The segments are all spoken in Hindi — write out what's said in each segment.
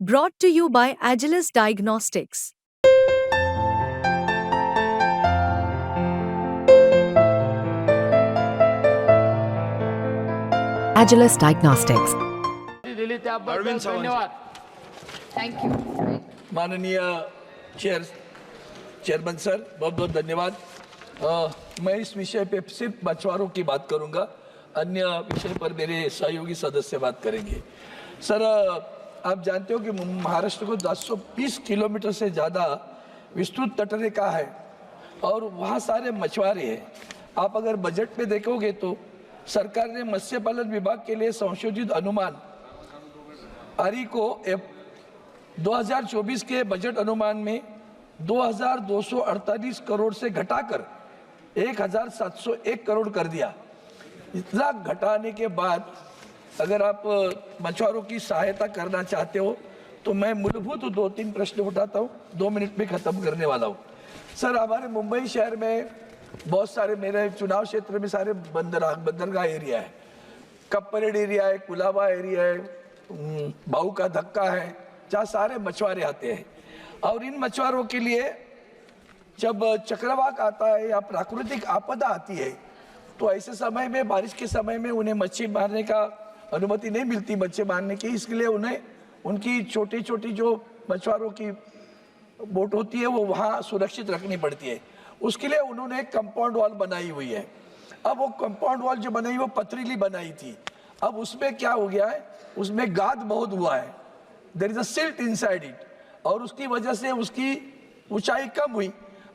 Brought to you by Agilus Diagnostics. Agilus Diagnostics. दिली त्याबद्दल अरविंद सावंत. धन्यवाद. Thank you. माननीय चेयरमैन सर, बहुत बहुत धन्यवाद. मैं इस विषय पे सिर्फ मछुआरों की बात करूंगा, अन्य विषय पर मेरे सहयोगी सदस्य बात करेंगे. सर, आप जानते हो कि महाराष्ट्र को 220 किलोमीटर से ज़्यादा विस्तृत तटरेखा है और वहाँ सारे मछुआरे हैं. आप अगर बजट में देखोगे तो सरकार ने मत्स्य पालन विभाग के लिए संशोधित अनुमान आरई को 2024 के बजट अनुमान में 2248 करोड़ से घटाकर 1701 करोड़ कर दिया. इतना घटाने के बाद अगर आप मछुआरों की सहायता करना चाहते हो तो मैं मूलभूत 2-3 प्रश्न उठाता हूँ, 2 मिनट में ख़त्म करने वाला हूँ. सर, हमारे मुंबई शहर में बहुत सारे, मेरे चुनाव क्षेत्र में सारे बंदरगाह एरिया है, कप परेड एरिया है, कुलाबा एरिया है, भाऊ का धक्का है, जहाँ सारे मछुआरे आते हैं. और इन मछुआरों के लिए जब चक्रवात आता है या प्राकृतिक आपदा आती है तो ऐसे समय में, बारिश के समय में उन्हें मच्छी मारने का अनुमति नहीं मिलती, मच्छी मारने की. इसलिए उन्हें उनकी छोटी छोटी जो मछुआरों की बोट होती है वो वहाँ सुरक्षित रखनी पड़ती है. उसके लिए उन्होंने एक कंपाउंड वॉल बनाई हुई है. अब वो कंपाउंड वॉल जो बनाई वो पथरीली बनाई थी. अब उसमें क्या हो गया है, उसमें गाद बहुत हुआ है, there is a silt inside it, और उसकी वजह से उसकी ऊंचाई कम हुई.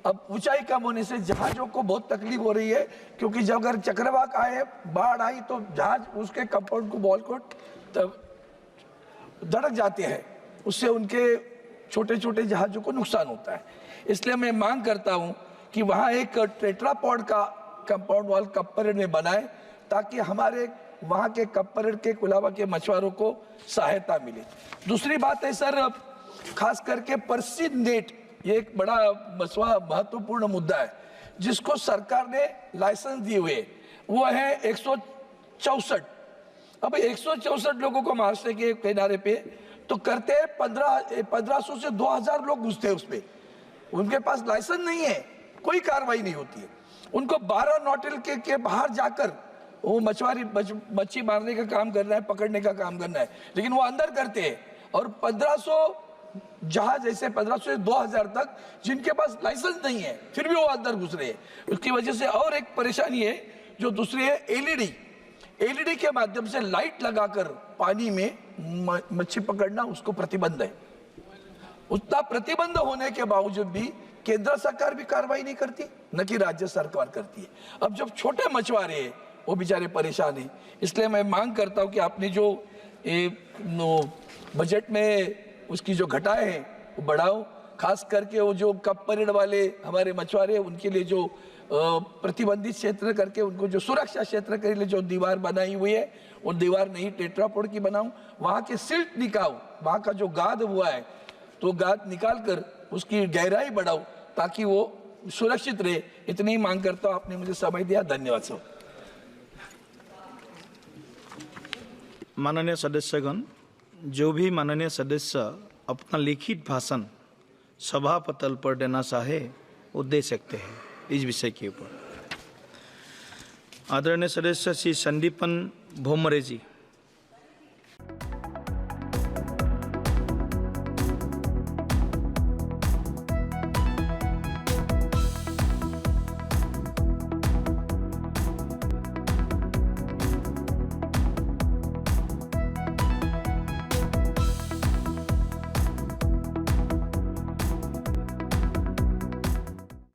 अब ऊंचाई कम होने से जहाज़ों को बहुत तकलीफ हो रही है, क्योंकि जब अगर चक्रवात आए, बाढ़ आई तो जहाज उसके कंपाउंड को वॉल को धड़क जाते हैं, उससे उनके छोटे छोटे जहाज़ों को नुकसान होता है. इसलिए मैं मांग करता हूं कि वहाँ एक टेट्रापॉड का कंपाउंड वॉल कप परेड में बनाए ताकि हमारे वहाँ के कप परेड के कुलाबा के मछुआरों को सहायता मिले. दूसरी बात है सर, खास करके पर्सिन नेट, ये एक बड़ा महत्वपूर्ण मुद्दा है जिसको सरकार ने लाइसेंस दिए हुए, वो है 164. अब 164 लोगों को महाराष्ट्र के किनारे पे तो करते हैं 1500 से 2000 लोग घुसते हैं उसपे. उनके पास लाइसेंस नहीं है, कोई कार्रवाई नहीं होती है. उनको 12 नॉटिल के बाहर जाकर वो मच्छी मारने का काम करना है, पकड़ने का काम करना है, लेकिन वो अंदर करते हैं. और 1500 जहाज ऐसे 1500 से 2000 तक जिनके पास लाइसेंस नहीं है फिर भी वो अंदर घुस रहे हैं. उसकी वजह से और एक परेशानी है जो दूसरी है, एलईडी के माध्यम से लाइट लगाकर पानी में मच्छी पकड़ना, उसको प्रतिबंध है. उतना प्रतिबंध होने के बावजूद भी केंद्र सरकार भी कार्रवाई नहीं करती, न कि राज्य सरकार करती है. अब जब छोटे मछुआरे हैं वो बेचारे परेशान हैं. इसलिए मैं मांग करता हूं कि आपने जो बजट में उसकी जो घटाए हैं वो बढ़ाओ. खास करके वो जो कप परेड वाले हमारे मछुआरे हैं उनके लिए जो प्रतिबंधित क्षेत्र करके उनको जो सुरक्षा क्षेत्र के लिए जो दीवार बनाई हुई है, वो दीवार नहीं टेट्रापोड की बनाऊं. वहाँ के सिल्ट निकाल, वहाँ का जो गाद हुआ है तो गाद निकाल कर उसकी गहराई बढ़ाओ ताकि वो सुरक्षित रहे. इतनी ही मांग करता हूँ. आपने मुझे समय दिया, धन्यवाद सर. माननीय सदस्यगण, जो भी माननीय सदस्य अपना लिखित भाषण सभा पटल पर देना चाहे वो दे सकते हैं इस विषय के ऊपर. आदरणीय सदस्य श्री संदीपन भोमरे जी.